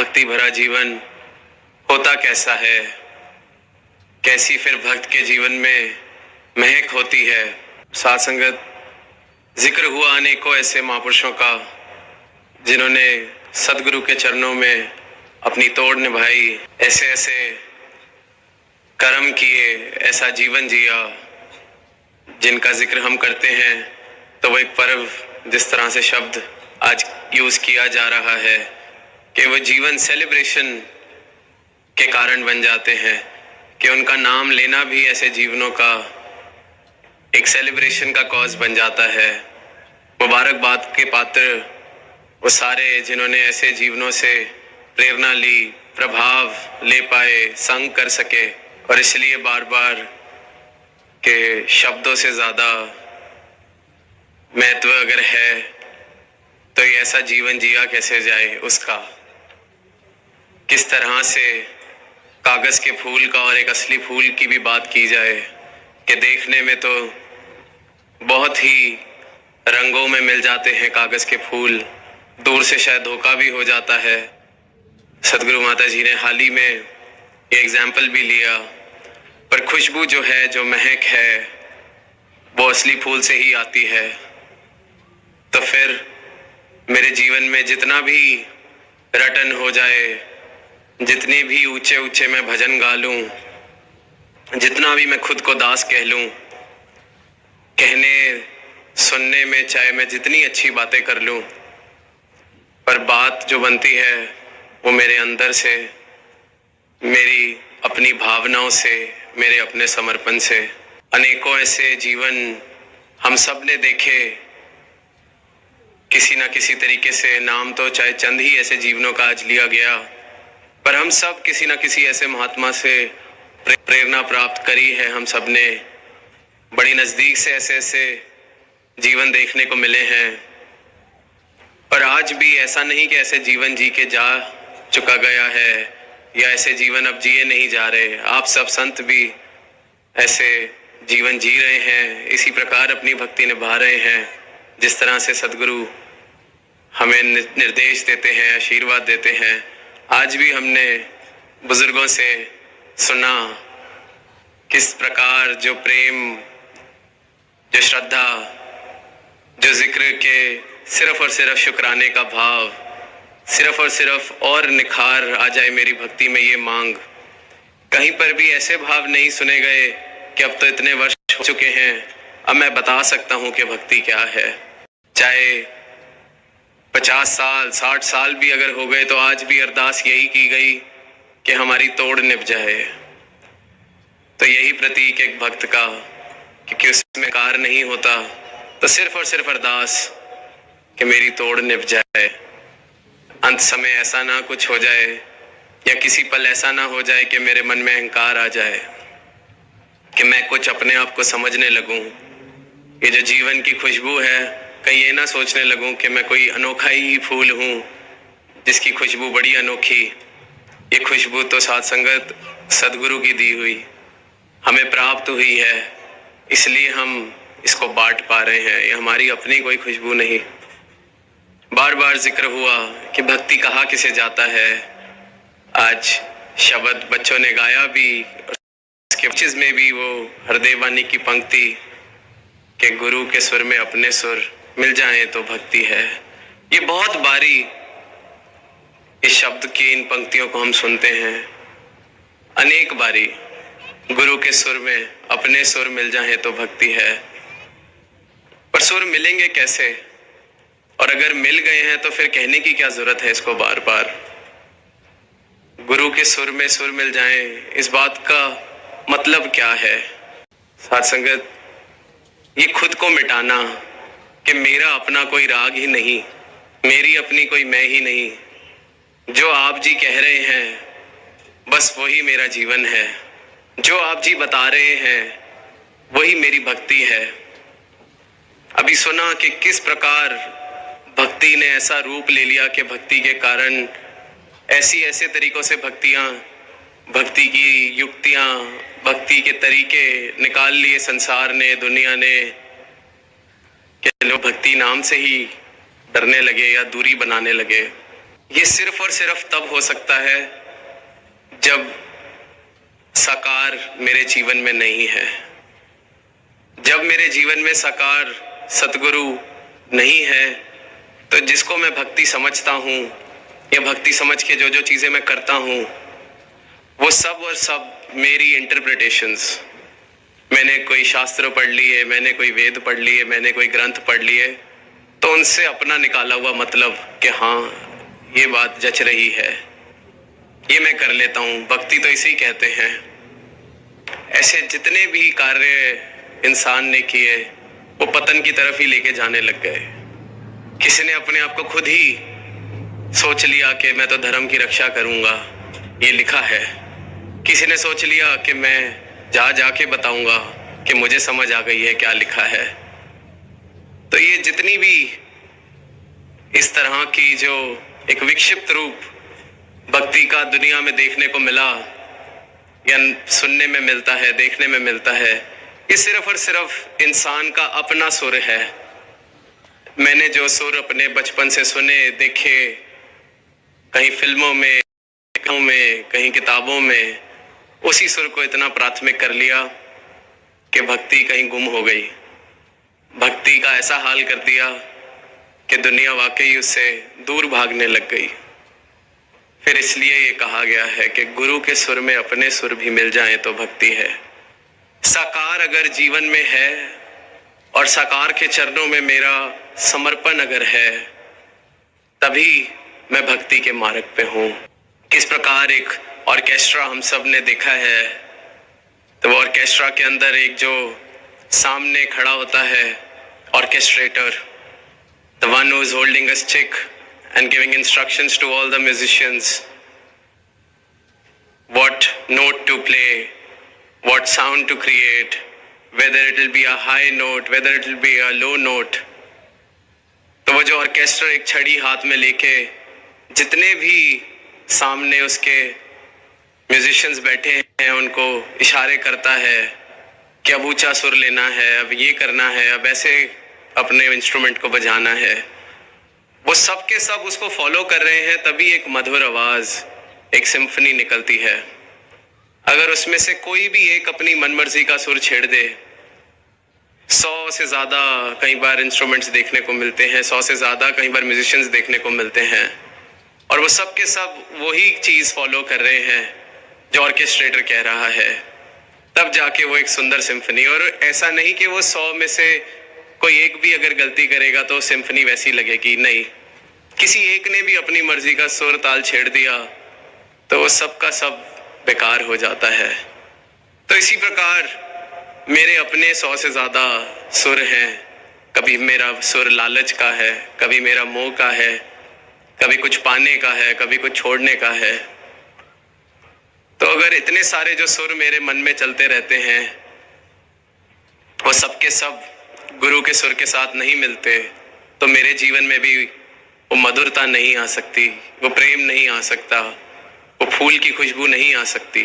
भक्ति भरा जीवन होता कैसा है, कैसी फिर भक्त के जीवन में महक होती है। साथ संगत, जिक्र हुआ अनेकों ऐसे महापुरुषों का जिन्होंने सदगुरु के चरणों में अपनी तोड़ निभाई, ऐसे ऐसे कर्म किए, ऐसा जीवन जिया जिनका जिक्र हम करते हैं। तो वो एक पर्व, जिस तरह से शब्द आज यूज किया जा रहा है कि वो जीवन सेलिब्रेशन के कारण बन जाते हैं, कि उनका नाम लेना भी ऐसे जीवनों का एक सेलिब्रेशन का कॉज बन जाता है। मुबारकबाद के पात्र वो सारे जिन्होंने ऐसे जीवनों से प्रेरणा ली, प्रभाव ले पाए, संग कर सके। और इसलिए बार बार के शब्दों से ज्यादा महत्व अगर है तो ये ऐसा जीवन जिया कैसे जाए, उसका किस तरह से कागज के फूल का और एक असली फूल की भी बात की जाए कि देखने में तो बहुत ही रंगों में मिल जाते हैं कागज के फूल, दूर से शायद धोखा भी हो जाता है। सदगुरु माता जी ने हाल ही में ये एग्जाम्पल भी लिया, पर खुशबू जो है, जो महक है, वो असली फूल से ही आती है। तो फिर मेरे जीवन में जितना भी रटन हो जाए, जितने भी ऊंचे ऊंचे मैं भजन गा लूं, जितना भी मैं खुद को दास कह लूं, कहने सुनने में चाहे मैं जितनी अच्छी बातें कर लूं, पर बात जो बनती है वो मेरे अंदर से, मेरी अपनी भावनाओं से, मेरे अपने समर्पण से। अनेकों ऐसे जीवन हम सब ने देखे, किसी ना किसी तरीके से, नाम तो चाहे चंद ही ऐसे जीवनों का आज लिया गया, पर हम सब किसी ना किसी ऐसे महात्मा से प्रेरणा प्राप्त करी है। हम सब ने बड़ी नजदीक से ऐसे ऐसे जीवन देखने को मिले हैं। पर आज भी ऐसा नहीं कि ऐसे जीवन जी के जा चुका गया है या ऐसे जीवन अब जिए नहीं जा रहे। आप सब संत भी ऐसे जीवन जी रहे हैं, इसी प्रकार अपनी भक्ति निभा रहे हैं, जिस तरह से सदगुरु हमें निर्देश देते हैं, आशीर्वाद देते हैं। आज भी हमने बुजुर्गों से सुना किस प्रकार जो प्रेम, जो श्रद्धा, जो जिक्र के सिर्फ और सिर्फ शुक्राने का भाव, सिर्फ और सिर्फ और निखार आ जाए मेरी भक्ति में, ये मांग। कहीं पर भी ऐसे भाव नहीं सुने गए कि अब तो इतने वर्ष हो चुके हैं, अब मैं बता सकता हूं कि भक्ति क्या है। चाहे 50 साल 60 साल भी अगर हो गए तो आज भी अरदास यही की गई कि हमारी तोड़ निभ जाए। तो यही प्रतीक एक भक्त का, क्योंकि उसमें कार नहीं होता, तो सिर्फ और सिर्फ अरदास कि मेरी तोड़ निभ जाए। अंत समय ऐसा ना कुछ हो जाए या किसी पल ऐसा ना हो जाए कि मेरे मन में अहंकार आ जाए, कि मैं कुछ अपने आप को समझने लगूं। ये जो जीवन की खुशबू है, कहीं ये ना सोचने लगूं कि मैं कोई अनोखा ही फूल हूं जिसकी खुशबू बड़ी अनोखी। ये खुशबू तो साथ संगत सदगुरु की दी हुई हमें प्राप्त हुई है, इसलिए हम इसको बांट पा रहे हैं। ये हमारी अपनी कोई खुशबू नहीं। बार बार जिक्र हुआ कि भक्ति कहाँ किसे जाता है। आज शब्द बच्चों ने गाया भी, उसके चीज में भी वो हृदय वाणी की पंक्ति कि गुरु के सुर में अपने सुर मिल जाएं तो भक्ति है। ये बहुत बारी इस शब्द की इन पंक्तियों को हम सुनते हैं, अनेक बारी, गुरु के सुर में अपने सुर मिल जाएं तो भक्ति है। पर सुर मिलेंगे कैसे, और अगर मिल गए हैं तो फिर कहने की क्या जरूरत है इसको बार बार। गुरु के सुर में सुर मिल जाएं, इस बात का मतलब क्या है। साथ संगत, ये खुद को मिटाना कि मेरा अपना कोई राग ही नहीं, मेरी अपनी कोई मैं ही नहीं, जो आप जी कह रहे हैं बस वही मेरा जीवन है, जो आप जी बता रहे हैं वही मेरी भक्ति है। अभी सुना कि किस प्रकार भक्ति ने ऐसा रूप ले लिया कि भक्ति के कारण ऐसे तरीकों से भक्ति की युक्तियां, भक्ति के तरीके निकाल लिए संसार ने, दुनिया ने, कि लोग भक्ति नाम से ही डरने लगे या दूरी बनाने लगे। ये सिर्फ और सिर्फ तब हो सकता है जब साकार मेरे जीवन में नहीं है, जब मेरे जीवन में साकार सतगुरु नहीं है। तो जिसको मैं भक्ति समझता हूँ या भक्ति समझ के जो जो चीज़ें मैं करता हूँ वो सब और सब मेरी इंटरप्रिटेशंस, मैंने कोई शास्त्र पढ़ लिए, मैंने कोई वेद पढ़ लिए, मैंने कोई ग्रंथ पढ़ लिए, तो उनसे अपना निकाला हुआ मतलब कि हाँ ये बात जच रही है, ये मैं कर लेता हूँ। भक्ति तो इसे ही कहते हैं। ऐसे जितने भी कार्य इंसान ने किए वो पतन की तरफ ही लेके जाने लग गए। किसी ने अपने आप को खुद ही सोच लिया कि मैं तो धर्म की रक्षा करूंगा, ये लिखा है। किसी ने सोच लिया कि मैं जाके बताऊंगा कि मुझे समझ आ गई है क्या लिखा है। तो ये जितनी भी इस तरह की जो एक विक्षिप्त रूप भक्ति का दुनिया में देखने को मिला या सुनने में मिलता है, देखने में मिलता है, ये सिर्फ और सिर्फ इंसान का अपना सुर है। मैंने जो सुर अपने बचपन से सुने, देखे, कहीं फिल्मों में, कहीं किताबों में, उसी सुर को इतना प्राथमिक कर लिया कि भक्ति कहीं गुम हो गई। भक्ति का ऐसा हाल कर दिया कि दुनिया वाकई उससे दूर भागने लग गई। फिर इसलिए ये कहा गया है कि गुरु के सुर में अपने सुर भी मिल जाएं तो भक्ति है। साकार अगर जीवन में है और साकार के चरणों में मेरा समर्पण अगर है, तभी मैं भक्ति के मार्ग पे हूँ। किस प्रकार एक ऑर्केस्ट्रा हम सब ने देखा है, तो वो ऑर्केस्ट्रा के अंदर एक जो सामने खड़ा होता है orchestrator, the one who is holding a stick and giving instructions to all the musicians, what note to play, what sound to create, whether it will be a high note, whether it will be a low note। तो वो जो orchestra एक छड़ी हाथ में लेके जितने भी सामने उसके म्यूजिशियंस बैठे हैं उनको इशारे करता है कि अब ऊंचा सुर लेना है, अब ये करना है, अब ऐसे अपने इंस्ट्रूमेंट को बजाना है। वो सब के सब उसको फॉलो कर रहे हैं, तभी एक मधुर आवाज, एक सिम्फनी निकलती है। अगर उसमें से कोई भी एक अपनी मनमर्जी का सुर छेड़ दे, 100 से ज्यादा कई बार इंस्ट्रूमेंट्स देखने को मिलते हैं, 100 से ज्यादा कई बार म्यूजिशियंस देखने को मिलते हैं, और वो सब के सब वही चीज फॉलो कर रहे हैं जो ऑर्केस्ट्रेटर कह रहा है, तब जाके वो एक सुंदर सिम्फनी। और ऐसा नहीं कि वो 100 में से कोई एक भी अगर गलती करेगा तो सिम्फनी वैसी लगेगी, नहीं। किसी एक ने भी अपनी मर्जी का सुर ताल छेड़ दिया तो वो सब का सब बेकार हो जाता है। तो इसी प्रकार मेरे अपने 100 से ज्यादा सुर हैं। कभी मेरा सुर लालच का है, कभी मेरा मोह का है, कभी कुछ पाने का है, कभी कुछ छोड़ने का है। तो अगर इतने सारे जो सुर मेरे मन में चलते रहते हैं वो सब के सब गुरु के सुर के साथ नहीं मिलते, तो मेरे जीवन में भी वो मधुरता नहीं आ सकती, वो प्रेम नहीं आ सकता, वो फूल की खुशबू नहीं आ सकती।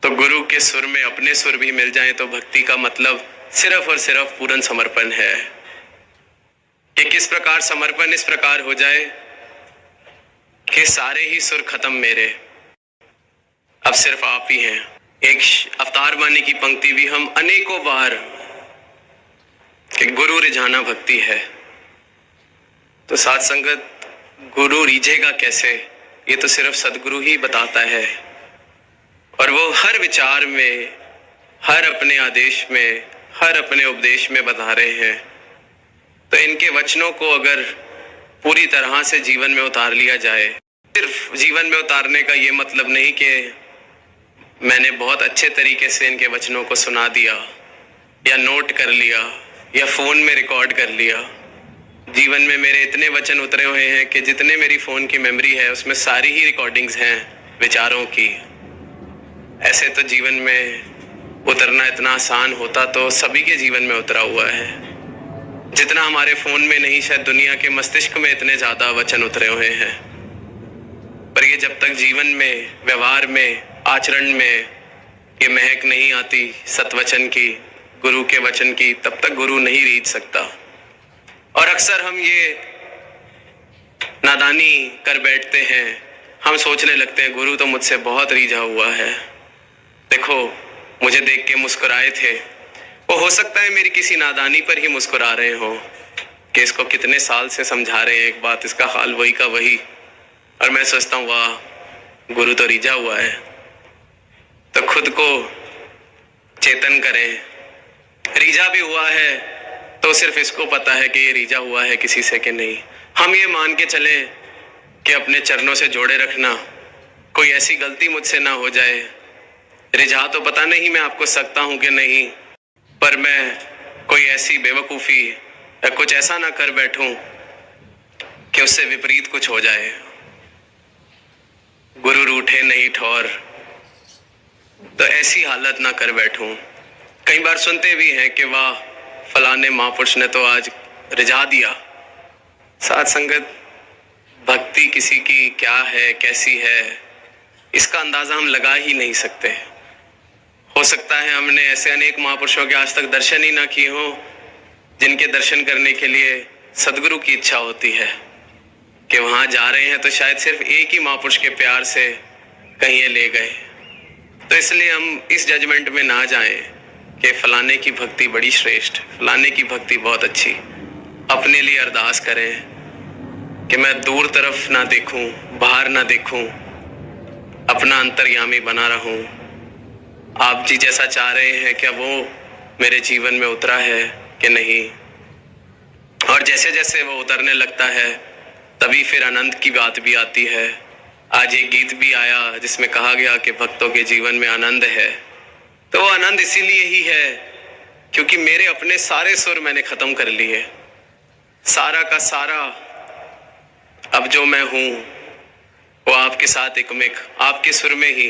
तो गुरु के सुर में अपने सुर भी मिल जाएं तो भक्ति का मतलब सिर्फ और सिर्फ पूर्ण समर्पण है। कि किस प्रकार समर्पण इस प्रकार हो जाए कि सारे ही सुर खत्म मेरे, अब सिर्फ आप ही हैं। एक अवतार वाणी की पंक्ति भी हम अनेकों बार कि गुरु रिझाना भक्ति है। तो साथ संगत, गुरु रिझेगा कैसे, ये तो सिर्फ सदगुरु ही बताता है। और वो हर विचार में, हर अपने आदेश में, हर अपने उपदेश में बता रहे हैं। तो इनके वचनों को अगर पूरी तरह से जीवन में उतार लिया जाए, सिर्फ जीवन में उतारने का ये मतलब नहीं कि मैंने बहुत अच्छे तरीके से इनके वचनों को सुना दिया या नोट कर लिया या फोन में रिकॉर्ड कर लिया। जीवन में मेरे इतने वचन उतरे हुए हैं कि जितने मेरी फोन की मेमोरी है उसमें सारी ही रिकॉर्डिंग्स हैं विचारों की। ऐसे तो जीवन में उतरना इतना आसान होता तो सभी के जीवन में उतरा हुआ है। जितना हमारे फोन में नहीं, शायद दुनिया के मस्तिष्क में इतने ज्यादा वचन उतरे हुए हैं। पर ये जब तक जीवन में, व्यवहार में, आचरण में ये महक नहीं आती सतवचन की, गुरु के वचन की, तब तक गुरु नहीं रीझ सकता। और अक्सर हम ये नादानी कर बैठते हैं। हम सोचने लगते हैं गुरु तो मुझसे बहुत रीझा हुआ है। देखो, मुझे देख के मुस्कुराए थे, वो हो सकता है मेरी किसी नादानी पर ही मुस्कुरा रहे हो कि इसको कितने साल से समझा रहे हैं एक बात, इसका हाल वही का वही। और मैं सोचता हूँ वाह, गुरु तो रीझा हुआ है। तो खुद को चेतन करें। रीझा भी हुआ है तो सिर्फ इसको पता है कि ये रीझा हुआ है किसी से कि नहीं। हम ये मान के चले कि अपने चरणों से जोड़े रखना, कोई ऐसी गलती मुझसे ना हो जाए। रिझा तो पता नहीं मैं आपको सकता हूं कि नहीं, पर मैं कोई ऐसी बेवकूफ़ी या कुछ ऐसा ना कर बैठूं कि उससे विपरीत कुछ हो जाए। गुरु रूठे नहीं ठौर, तो ऐसी हालत ना कर बैठूं। कई बार सुनते भी हैं कि वाह, फलाने महापुरुष ने तो आज रिझा दिया। साथ संगत, भक्ति किसी की क्या है, कैसी है, इसका अंदाजा हम लगा ही नहीं सकते। हो सकता है हमने ऐसे अनेक महापुरुषों के आज तक दर्शन ही ना किए हों, जिनके दर्शन करने के लिए सदगुरु की इच्छा होती है कि वहां जा रहे हैं तो शायद सिर्फ एक ही महापुरुष के प्यार से कहीं ले गए। तो इसलिए हम इस जजमेंट में ना जाएं कि फलाने की भक्ति बड़ी श्रेष्ठ, फलाने की भक्ति बहुत अच्छी। अपने लिए अरदास करें कि मैं दूर तरफ ना देखूं, बाहर ना देखूं, अपना अंतर्यामी बना रहूं। आप जी जैसा चाह रहे हैं क्या वो मेरे जीवन में उतरा है कि नहीं? और जैसे जैसे वो उतरने लगता है तभी फिर आनंद की बात भी आती है। आज एक गीत भी आया जिसमें कहा गया कि भक्तों के जीवन में आनंद है। तो वो आनंद इसीलिए ही है क्योंकि मेरे अपने सारे सुर मैंने खत्म कर लिए। सारा का सारा अब जो मैं हूं वो आपके साथ एकमिक, आपके सुर में ही